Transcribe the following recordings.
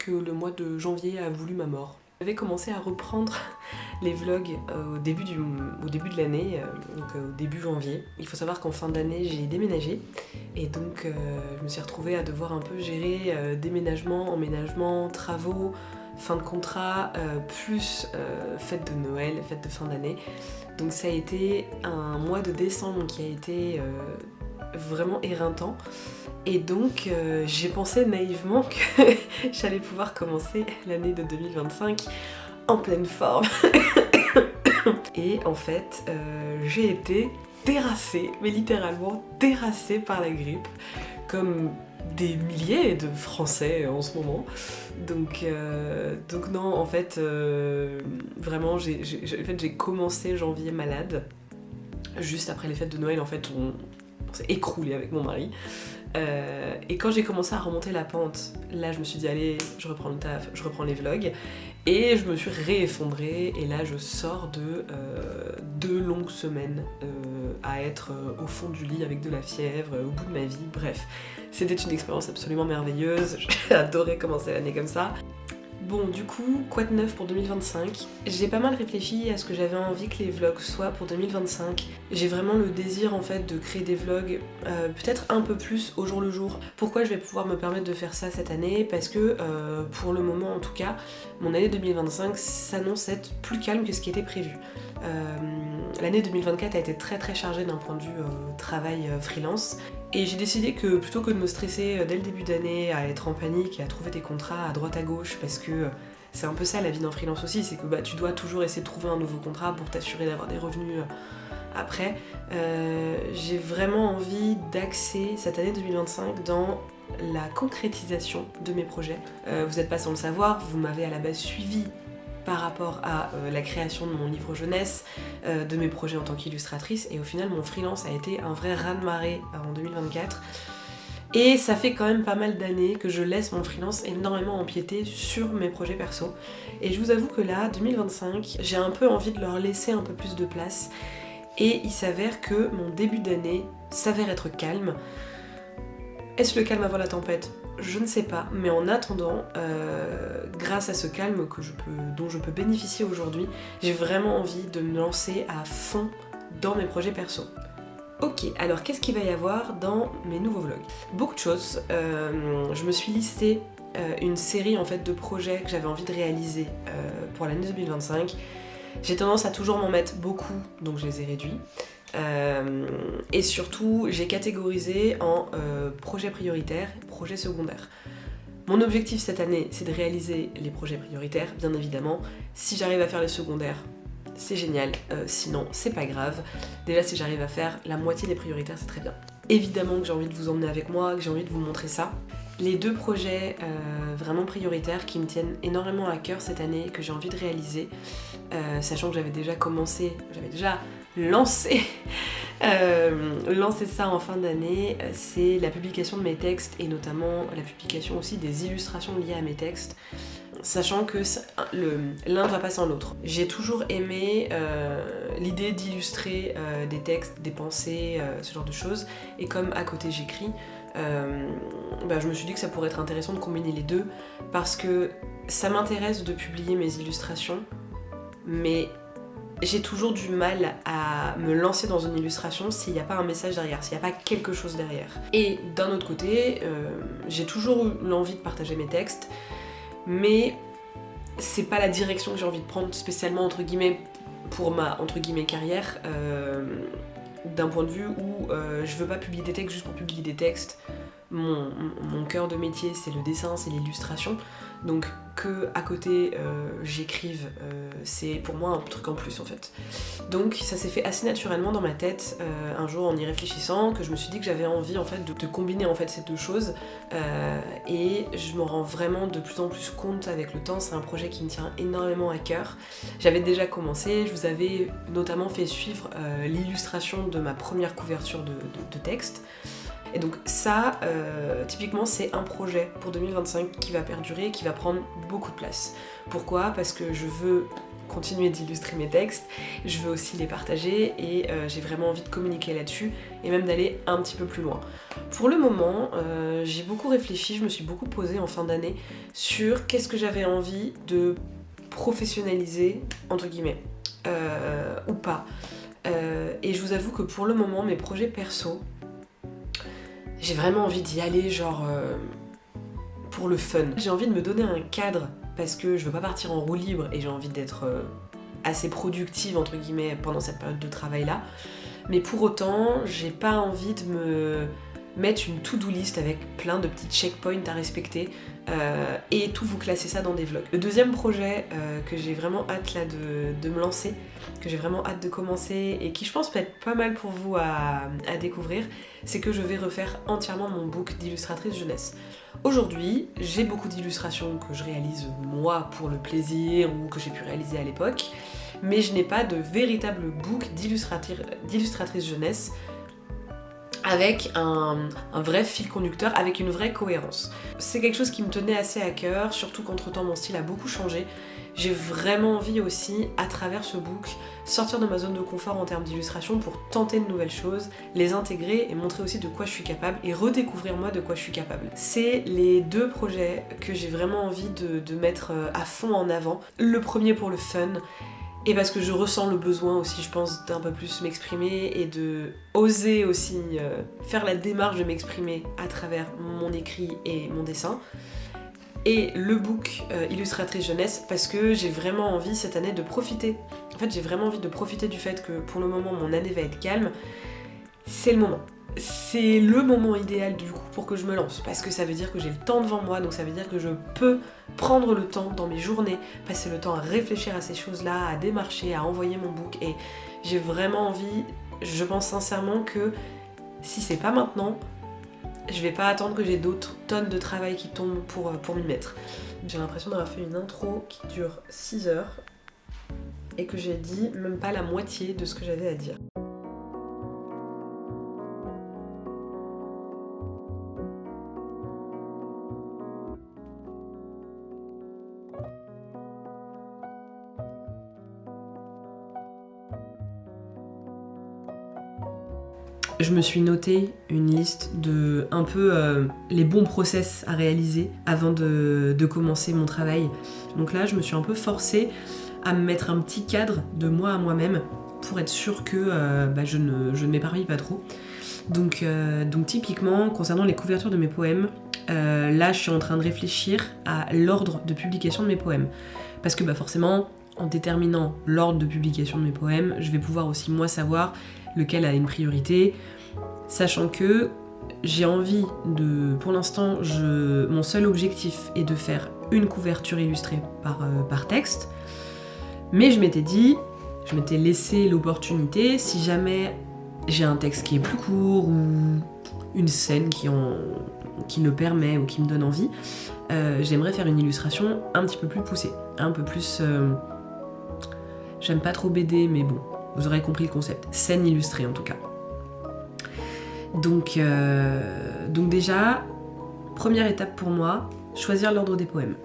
que le mois de janvier a voulu ma mort. J'avais commencé à reprendre les vlogs au début de l'année, donc au début janvier. Il faut savoir qu'en fin d'année j'ai déménagé et donc je me suis retrouvée à devoir un peu gérer déménagement, emménagement, travaux, fin de contrat, plus fête de Noël, fête de fin d'année. Donc ça a été un mois de décembre qui a été vraiment éreintant. Et donc j'ai pensé naïvement que j'allais pouvoir commencer l'année de 2025 en pleine forme. Et en fait j'ai été terrassée, mais littéralement terrassée par la grippe, comme des milliers de Français en ce moment. Donc non, en fait, vraiment, j'ai commencé janvier malade. Juste après les fêtes de Noël, en fait, on s'est écroulé avec mon mari. Et quand j'ai commencé à remonter la pente, là je me suis dit allez, je reprends le taf, je reprends les vlogs. Et je me suis réeffondrée et là je sors de 2 longues semaines à être au fond du lit avec de la fièvre, au bout de ma vie, bref. C'était une expérience absolument merveilleuse, j'ai adoré commencer l'année comme ça. Bon, du coup, quoi de neuf pour 2025 ? J'ai pas mal réfléchi à ce que j'avais envie que les vlogs soient pour 2025. J'ai vraiment le désir en fait de créer des vlogs peut-être un peu plus au jour le jour. Pourquoi je vais pouvoir me permettre de faire ça cette année ? Parce que pour le moment en tout cas, mon année 2025 s'annonce être plus calme que ce qui était prévu. L'année 2024 a été très très chargée d'un point de vue travail freelance. Et j'ai décidé que plutôt que de me stresser dès le début d'année à être en panique et à trouver des contrats à droite à gauche, parce que c'est un peu ça la vie d'un freelance aussi, c'est que tu dois toujours essayer de trouver un nouveau contrat pour t'assurer d'avoir des revenus après. J'ai vraiment envie d'axer cette année 2025 dans la concrétisation de mes projets. Vous n'êtes pas sans le savoir, vous m'avez à la base suivi par rapport à la création de mon livre jeunesse, de mes projets en tant qu'illustratrice, et au final mon freelance a été un vrai raz-de-marée en 2024. Et ça fait quand même pas mal d'années que je laisse mon freelance énormément empiéter sur mes projets perso. Et je vous avoue que là, 2025, j'ai un peu envie de leur laisser un peu plus de place. Et il s'avère que mon début d'année s'avère être calme. Est-ce le calme avant la tempête ? Je ne sais pas, mais en attendant, grâce à ce calme dont je peux bénéficier aujourd'hui, j'ai vraiment envie de me lancer à fond dans mes projets perso. Ok, alors qu'est-ce qu'il va y avoir dans mes nouveaux vlogs ? Beaucoup de choses. Je me suis listé une série en fait de projets que j'avais envie de réaliser pour l'année 2025. J'ai tendance à toujours m'en mettre beaucoup, donc je les ai réduits. Et surtout, j'ai catégorisé en projets prioritaires, projets secondaires. Mon objectif cette année, c'est de réaliser les projets prioritaires, bien évidemment. Si j'arrive à faire les secondaires, c'est génial. Sinon, c'est pas grave. Déjà, si j'arrive à faire la moitié des prioritaires, c'est très bien. Évidemment que j'ai envie de vous emmener avec moi, que j'ai envie de vous montrer ça. Les 2 projets vraiment prioritaires qui me tiennent énormément à cœur cette année, que j'ai envie de réaliser, sachant que j'avais déjà lancé ça en fin d'année, c'est la publication de mes textes et notamment la publication aussi des illustrations liées à mes textes, sachant que l'un ne va pas sans l'autre. J'ai toujours aimé l'idée d'illustrer des textes, des pensées, ce genre de choses, et comme à côté j'écris, je me suis dit que ça pourrait être intéressant de combiner les deux, parce que ça m'intéresse de publier mes illustrations, mais j'ai toujours du mal à me lancer dans une illustration s'il n'y a pas un message derrière, s'il n'y a pas quelque chose derrière. Et d'un autre côté, j'ai toujours eu l'envie de partager mes textes, mais c'est pas la direction que j'ai envie de prendre spécialement entre guillemets pour ma entre guillemets carrière, d'un point de vue où je veux pas publier des textes juste pour publier des textes. Mon cœur de métier c'est le dessin, c'est l'illustration, donc que à côté j'écrive, c'est pour moi un truc en plus en fait. Donc ça s'est fait assez naturellement dans ma tête un jour en y réfléchissant, que je me suis dit que j'avais envie en fait de combiner en fait ces 2 choses, et je m'en rends vraiment de plus en plus compte avec le temps. C'est un projet qui me tient énormément à cœur. J'avais déjà commencé, je vous avais notamment fait suivre l'illustration de ma première couverture de texte. Et donc ça, typiquement, c'est un projet pour 2025 qui va perdurer, qui va prendre beaucoup de place. Pourquoi ? Parce que je veux continuer d'illustrer mes textes, je veux aussi les partager et j'ai vraiment envie de communiquer là-dessus et même d'aller un petit peu plus loin. Pour le moment, j'ai beaucoup réfléchi, je me suis beaucoup posée en fin d'année sur qu'est-ce que j'avais envie de professionnaliser, entre guillemets, ou pas. Et je vous avoue que pour le moment, mes projets perso, j'ai vraiment envie d'y aller genre pour le fun. J'ai envie de me donner un cadre parce que je veux pas partir en roue libre et j'ai envie d'être assez productive entre guillemets pendant cette période de travail là. Mais pour autant, j'ai pas envie de me mettre une to-do list avec plein de petits checkpoints à respecter et tout vous classer ça dans des vlogs. Le deuxième projet que j'ai vraiment hâte là de me lancer, que j'ai vraiment hâte de commencer et qui je pense peut être pas mal pour vous à découvrir, c'est que je vais refaire entièrement mon book d'illustratrice jeunesse. Aujourd'hui, j'ai beaucoup d'illustrations que je réalise moi pour le plaisir ou que j'ai pu réaliser à l'époque, mais je n'ai pas de véritable book d'illustratrice jeunesse avec un vrai fil conducteur, avec une vraie cohérence. C'est quelque chose qui me tenait assez à cœur, surtout qu'entre-temps mon style a beaucoup changé. J'ai vraiment envie aussi, à travers ce book, sortir de ma zone de confort en termes d'illustration pour tenter de nouvelles choses, les intégrer et montrer aussi de quoi je suis capable et redécouvrir moi de quoi je suis capable. C'est les deux projets que j'ai vraiment envie de mettre à fond en avant. Le premier pour le fun, et parce que je ressens le besoin aussi, je pense, d'un peu plus m'exprimer et de oser aussi faire la démarche de m'exprimer à travers mon écrit et mon dessin. Et le book illustratrice jeunesse parce que j'ai vraiment envie cette année de profiter. En fait, j'ai vraiment envie de profiter du fait que pour le moment mon année va être calme. C'est le moment. C'est le moment idéal du coup pour que je me lance parce que ça veut dire que j'ai le temps devant moi, donc ça veut dire que je peux prendre le temps dans mes journées, passer le temps à réfléchir à ces choses-là, à démarcher, à envoyer mon book et j'ai vraiment envie, je pense sincèrement que si c'est pas maintenant, je vais pas attendre que j'ai d'autres tonnes de travail qui tombent pour m'y mettre. J'ai l'impression d'avoir fait une intro qui dure 6 heures et que j'ai dit même pas la moitié de ce que j'avais à dire. Je me suis noté une liste de un peu les bons process à réaliser avant de commencer mon travail. Donc là, je me suis un peu forcée à me mettre un petit cadre de moi à moi-même pour être sûre que je ne m'éparpille pas trop. Donc typiquement, concernant les couvertures de mes poèmes, là, je suis en train de réfléchir à l'ordre de publication de mes poèmes. Parce que forcément, en déterminant l'ordre de publication de mes poèmes, je vais pouvoir aussi moi savoir lequel a une priorité, sachant que j'ai envie de... Pour l'instant, mon seul objectif est de faire une couverture illustrée par texte, mais je m'étais laissé l'opportunité, si jamais j'ai un texte qui est plus court ou une scène qui le permet ou qui me donne envie, j'aimerais faire une illustration un petit peu plus poussée, un peu plus... J'aime pas trop BD, mais bon, vous aurez compris le concept. Scène illustrée en tout cas. Donc déjà, première étape pour moi, choisir l'ordre des poèmes.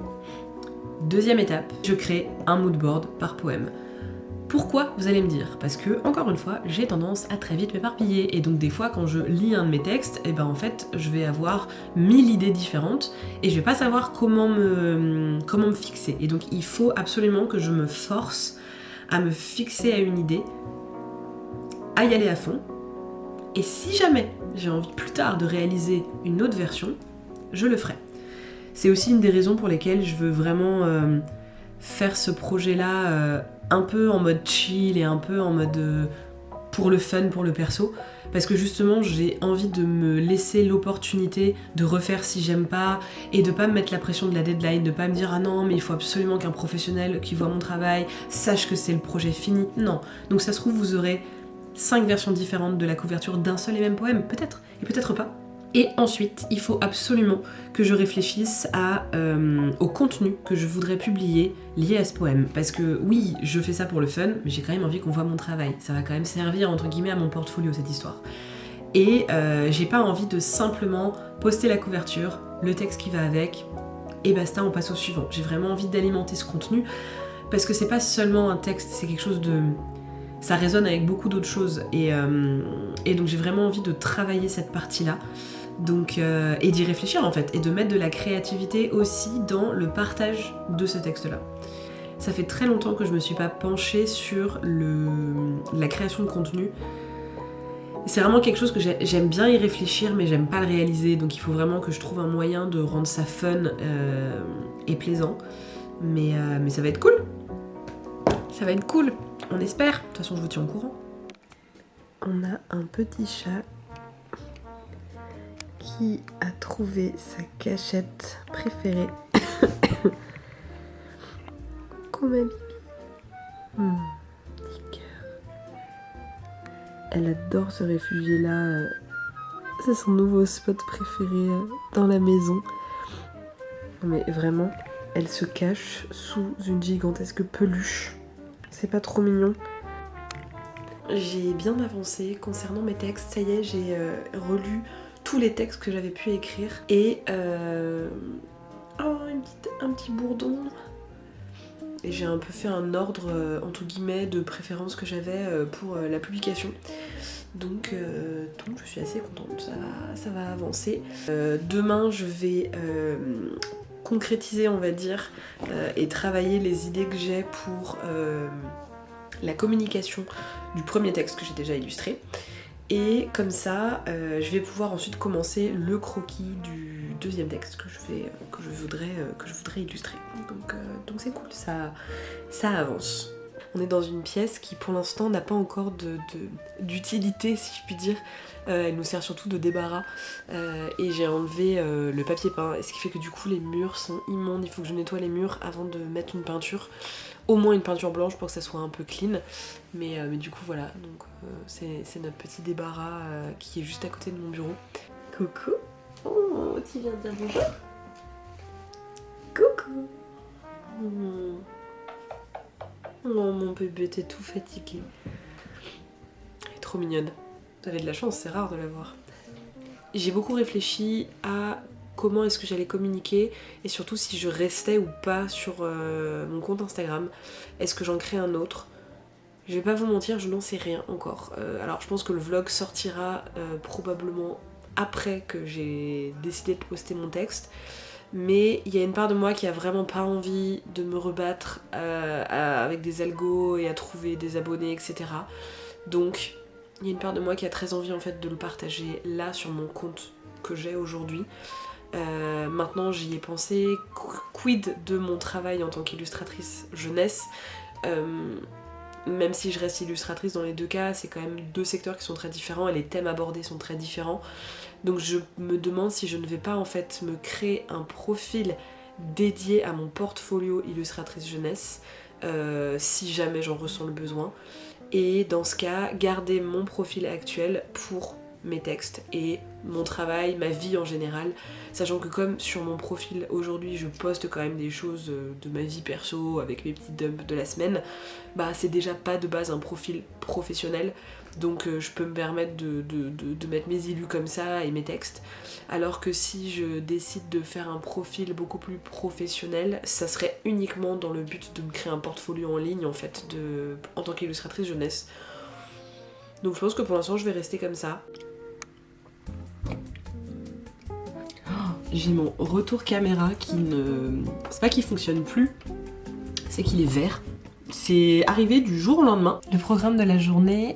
Deuxième étape, je crée un moodboard par poème. Pourquoi, vous allez me dire? Parce que, encore une fois, j'ai tendance à très vite m'éparpiller. Et donc des fois, quand je lis un de mes textes, en fait, je vais avoir 1000 idées différentes et je vais pas savoir comment me fixer. Et donc il faut absolument que je me force à me fixer à une idée, à y aller à fond, et si jamais j'ai envie plus tard de réaliser une autre version, je le ferai. C'est aussi une des raisons pour lesquelles je veux vraiment faire ce projet-là un peu en mode chill et un peu en mode pour le fun, pour le perso, parce que justement j'ai envie de me laisser l'opportunité de refaire si j'aime pas et de pas me mettre la pression de la deadline, de pas me dire ah non mais il faut absolument qu'un professionnel qui voit mon travail sache que c'est le projet fini. Non, donc ça se trouve vous aurez 5 versions différentes de la couverture d'un seul et même poème, peut-être, et peut-être pas. Et ensuite, il faut absolument que je réfléchisse au contenu que je voudrais publier lié à ce poème. Parce que oui, je fais ça pour le fun, mais j'ai quand même envie qu'on voit mon travail. Ça va quand même servir, entre guillemets, à mon portfolio, cette histoire. Et j'ai pas envie de simplement poster la couverture, le texte qui va avec, et basta, on passe au suivant. J'ai vraiment envie d'alimenter ce contenu, parce que c'est pas seulement un texte, c'est quelque chose de... Ça résonne avec beaucoup d'autres choses et donc j'ai vraiment envie de travailler cette partie-là. Donc, et d'y réfléchir en fait, et de mettre de la créativité aussi dans le partage de ce texte-là. Ça fait très longtemps que je me suis pas penchée sur la création de contenu. C'est vraiment quelque chose que j'aime bien y réfléchir, mais j'aime pas le réaliser, donc il faut vraiment que je trouve un moyen de rendre ça fun et plaisant. Mais ça va être cool. Ça va être cool, on espère. De toute façon, je vous tiens au courant. On a un petit chat qui a trouvé sa cachette préférée. Coucou ma bibi. Petit cœur. Elle adore se réfugier là. C'est son nouveau spot préféré dans la maison. Mais vraiment, elle se cache sous une gigantesque peluche. C'est pas trop mignon. J'ai bien avancé concernant mes textes. Ça y est, j'ai relu tous les textes que j'avais pu écrire. Et un petit bourdon. Et j'ai un peu fait un ordre, entre guillemets, de préférence que j'avais pour la publication. Donc je suis assez contente, ça va avancer. Demain, je vais concrétiser, on va dire, et travailler les idées que j'ai pour la communication du premier texte que j'ai déjà illustré. Et comme ça, je vais pouvoir ensuite commencer le croquis du deuxième texte que je voudrais illustrer. Donc c'est cool, ça avance. On est dans une pièce qui pour l'instant n'a pas encore d'utilité, si je puis dire. Elle nous sert surtout de débarras. Et j'ai enlevé le papier peint, ce qui fait que du coup les murs sont immondes. Il faut que je nettoie les murs avant de mettre une peinture. Au moins une peinture blanche pour que ça soit un peu clean. Mais du coup voilà, donc c'est notre petit débarras qui est juste à côté de mon bureau. Coucou. Oh, tu viens dire bonjour. Coucou. Oh mon bébé, t'es tout fatigué. Elle est trop mignonne. Vous avez de la chance, c'est rare de la voir. J'ai beaucoup réfléchi à comment est-ce que j'allais communiquer et surtout si je restais ou pas sur mon compte Instagram. Est-ce que j'en crée un autre? Je vais pas vous mentir, je n'en sais rien encore. Alors je pense que le vlog sortira probablement après que j'ai décidé de poster mon texte. Mais il y a une part de moi qui a vraiment pas envie de me rebattre avec des algos et à trouver des abonnés, etc. Donc il y a une part de moi qui a très envie en fait de le partager là sur mon compte que j'ai aujourd'hui. Maintenant j'y ai pensé, quid de mon travail en tant qu'illustratrice jeunesse. Même si je reste illustratrice dans les deux cas, c'est quand même deux secteurs qui sont très différents et les thèmes abordés sont très différents. Donc je me demande si je ne vais pas en fait me créer un profil dédié à mon portfolio illustratrice jeunesse, si jamais j'en ressens le besoin. Et dans ce cas, garder mon profil actuel pour mes textes et mon travail, ma vie en général, sachant que comme sur mon profil aujourd'hui je poste quand même des choses de ma vie perso avec mes petits dumps de la semaine, bah c'est déjà pas de base un profil professionnel, donc je peux me permettre de mettre mes illus comme ça et mes textes, alors que si je décide de faire un profil beaucoup plus professionnel, ça serait uniquement dans le but de me créer un portfolio en ligne en fait, en tant qu'illustratrice jeunesse. Donc je pense que pour l'instant je vais rester comme ça. J'ai mon retour caméra qui ne... C'est pas qu'il fonctionne plus, c'est qu'il est vert. C'est arrivé du jour au lendemain. Le programme de la journée,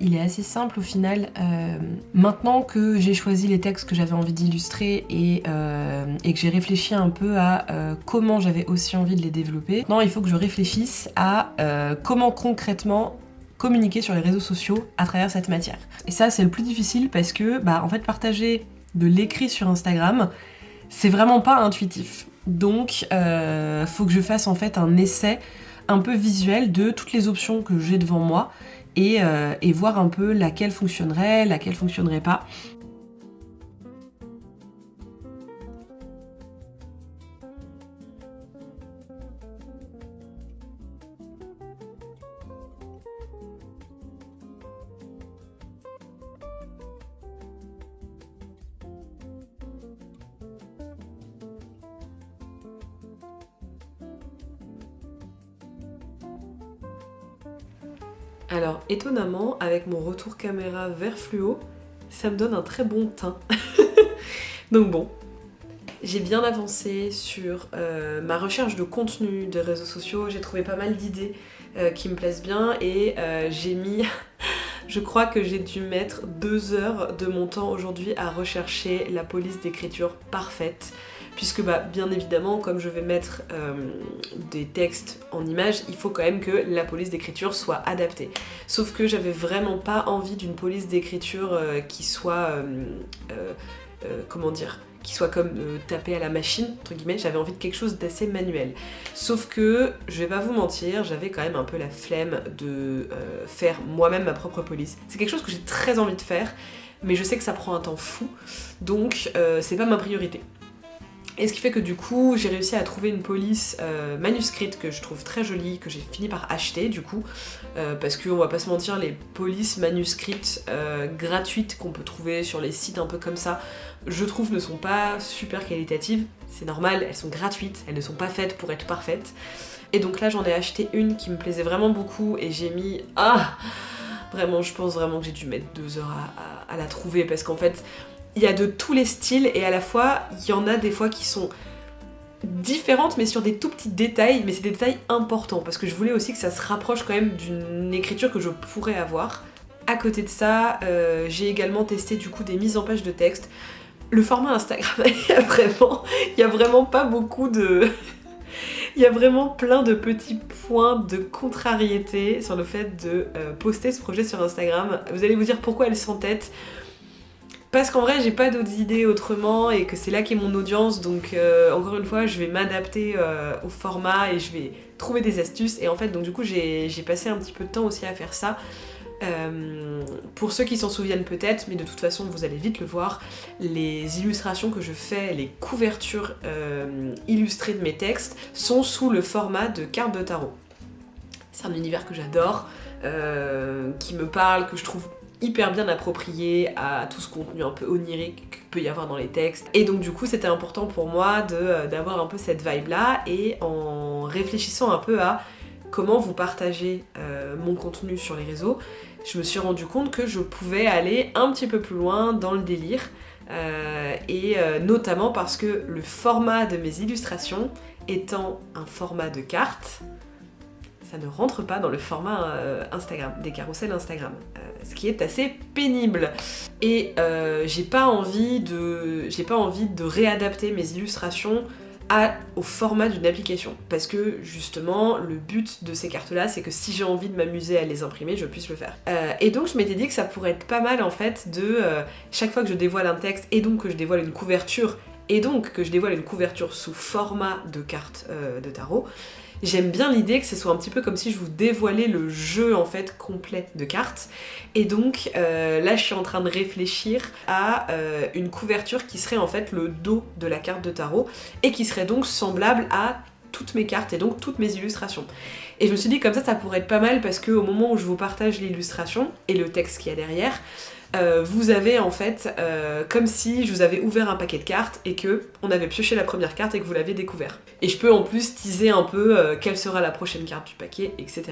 il est assez simple au final. Maintenant que j'ai choisi les textes que j'avais envie d'illustrer et que j'ai réfléchi un peu à comment j'avais aussi envie de les développer, maintenant il faut que je réfléchisse à comment concrètement communiquer sur les réseaux sociaux à travers cette matière. Et ça c'est le plus difficile parce que en fait partager de l'écrit sur Instagram, c'est vraiment pas intuitif. Donc faut que je fasse en fait un essai un peu visuel de toutes les options que j'ai devant moi et voir un peu laquelle fonctionnerait pas. Alors étonnamment, avec mon retour caméra vert fluo, ça me donne un très bon teint. Donc bon, j'ai bien avancé sur ma recherche de contenu de réseaux sociaux, j'ai trouvé pas mal d'idées qui me plaisent bien et j'ai mis, je crois que j'ai dû mettre 2 heures de mon temps aujourd'hui à rechercher la police d'écriture parfaite. Puisque bien évidemment, comme je vais mettre des textes en images, il faut quand même que la police d'écriture soit adaptée. Sauf que j'avais vraiment pas envie d'une police d'écriture qui soit... comment dire, qui soit comme tapée à la machine, entre guillemets, j'avais envie de quelque chose d'assez manuel. Sauf que, je vais pas vous mentir, j'avais quand même un peu la flemme de faire moi-même ma propre police. C'est quelque chose que j'ai très envie de faire, mais je sais que ça prend un temps fou, donc c'est pas ma priorité. Et ce qui fait que du coup, j'ai réussi à trouver une police manuscrite que je trouve très jolie, que j'ai fini par acheter du coup, parce qu'on va pas se mentir, les polices manuscrites gratuites qu'on peut trouver sur les sites un peu comme ça, je trouve ne sont pas super qualitatives. C'est normal, elles sont gratuites, elles ne sont pas faites pour être parfaites. Et donc là, j'en ai acheté une qui me plaisait vraiment beaucoup et j'ai mis... Vraiment, je pense vraiment que j'ai dû mettre 2 heures à la trouver parce qu'en fait... Il y a de tous les styles et à la fois, il y en a des fois qui sont différentes mais sur des tout petits détails, mais c'est des détails importants parce que je voulais aussi que ça se rapproche quand même d'une écriture que je pourrais avoir. À côté de ça, j'ai également testé du coup des mises en page de texte. Le format Instagram, il y a vraiment pas beaucoup de... Il y a vraiment plein de petits points de contrariété sur le fait de poster ce projet sur Instagram. Vous allez vous dire pourquoi elle s'entête. Parce qu'en vrai j'ai pas d'autres idées autrement et que c'est là qu'est mon audience, donc encore une fois je vais m'adapter au format et je vais trouver des astuces et en fait donc du coup j'ai passé un petit peu de temps aussi à faire ça. Pour ceux qui s'en souviennent peut-être, mais de toute façon vous allez vite le voir, les illustrations que je fais, les couvertures illustrées de mes textes sont sous le format de carte de tarot. C'est un univers que j'adore, qui me parle, que je trouve hyper bien approprié à tout ce contenu un peu onirique qu'il peut y avoir dans les textes. Et donc du coup c'était important pour moi d'avoir un peu cette vibe là et en réfléchissant un peu à comment vous partager mon contenu sur les réseaux, je me suis rendu compte que je pouvais aller un petit peu plus loin dans le délire et notamment parce que le format de mes illustrations étant un format de carte, ça ne rentre pas dans le format Instagram, des carousels Instagram, ce qui est assez pénible. Et j'ai pas envie de réadapter mes illustrations au format d'une application, parce que justement le but de ces cartes là c'est que si j'ai envie de m'amuser à les imprimer je puisse le faire. Et donc je m'étais dit que ça pourrait être pas mal en fait de chaque fois que je dévoile un texte et donc que je dévoile une couverture et donc que je dévoile une couverture sous format de carte de tarot, j'aime bien l'idée que ce soit un petit peu comme si je vous dévoilais le jeu en fait complet de cartes. Et donc là je suis en train de réfléchir à une couverture qui serait en fait le dos de la carte de tarot et qui serait donc semblable à toutes mes cartes et donc toutes mes illustrations. Et je me suis dit comme ça pourrait être pas mal parce qu'au moment où je vous partage l'illustration et le texte qu'il y a derrière, vous avez en fait comme si je vous avais ouvert un paquet de cartes et que on avait pioché la première carte et que vous l'avez découvert. Et je peux en plus teaser un peu quelle sera la prochaine carte du paquet, etc.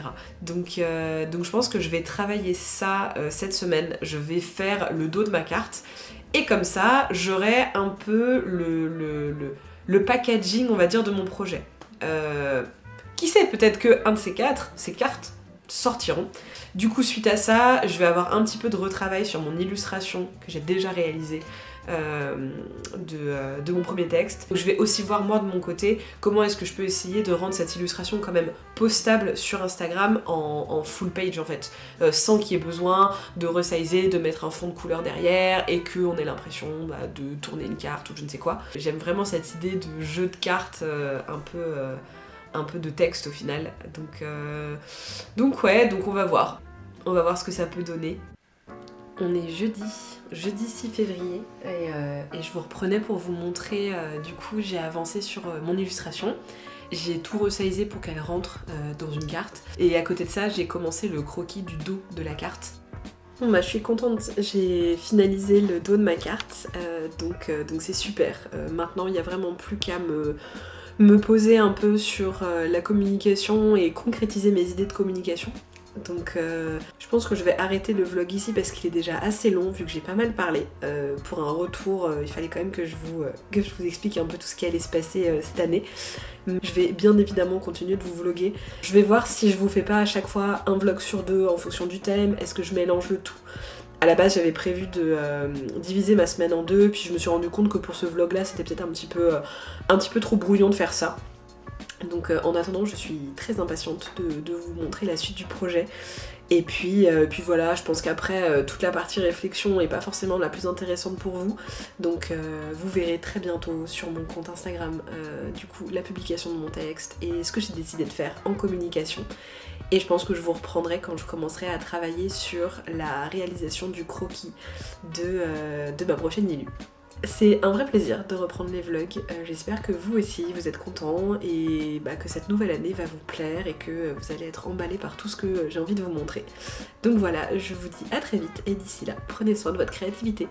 Donc je pense que je vais travailler ça cette semaine. Je vais faire le dos de ma carte et comme ça j'aurai un peu le packaging on va dire de mon projet. Qui sait, peut-être que un de ces cartes sortiront. Du coup suite à ça, je vais avoir un petit peu de retravail sur mon illustration que j'ai déjà réalisée de mon premier texte. Donc, je vais aussi voir moi de mon côté comment est-ce que je peux essayer de rendre cette illustration quand même postable sur Instagram en full page en fait, sans qu'il y ait besoin de resizer, de mettre un fond de couleur derrière et qu'on ait l'impression de tourner une carte ou je ne sais quoi. J'aime vraiment cette idée de jeu de cartes un peu de texte au final. Donc on va voir. On va voir ce que ça peut donner. On est jeudi 6 février et je vous reprenais pour vous montrer, du coup j'ai avancé sur mon illustration. J'ai tout resizé pour qu'elle rentre dans une carte et à côté de ça j'ai commencé le croquis du dos de la carte. Bon je suis contente, j'ai finalisé le dos de ma carte, donc c'est super. Maintenant il n'y a vraiment plus qu'à me poser un peu sur la communication et concrétiser mes idées de communication. Donc je pense que je vais arrêter le vlog ici parce qu'il est déjà assez long vu que j'ai pas mal parlé. Pour un retour, il fallait quand même que je vous explique un peu tout ce qui allait se passer cette année. Je vais bien évidemment continuer de vous vlogger. Je vais voir si je vous fais pas à chaque fois un vlog sur deux en fonction du thème. Est-ce que je mélange le tout? À la base j'avais prévu de diviser ma semaine en deux, puis je me suis rendu compte que pour ce vlog là c'était peut-être un petit peu trop brouillon de faire ça. Donc en attendant je suis très impatiente de vous montrer la suite du projet. Et puis voilà, je pense qu'après toute la partie réflexion est pas forcément la plus intéressante pour vous. Donc vous verrez très bientôt sur mon compte Instagram du coup la publication de mon texte et ce que j'ai décidé de faire en communication. Et je pense que je vous reprendrai quand je commencerai à travailler sur la réalisation du croquis de ma prochaine Nilu. C'est un vrai plaisir de reprendre les vlogs, j'espère que vous aussi vous êtes contents et que cette nouvelle année va vous plaire et que vous allez être emballés par tout ce que j'ai envie de vous montrer. Donc voilà, je vous dis à très vite et d'ici là, prenez soin de votre créativité.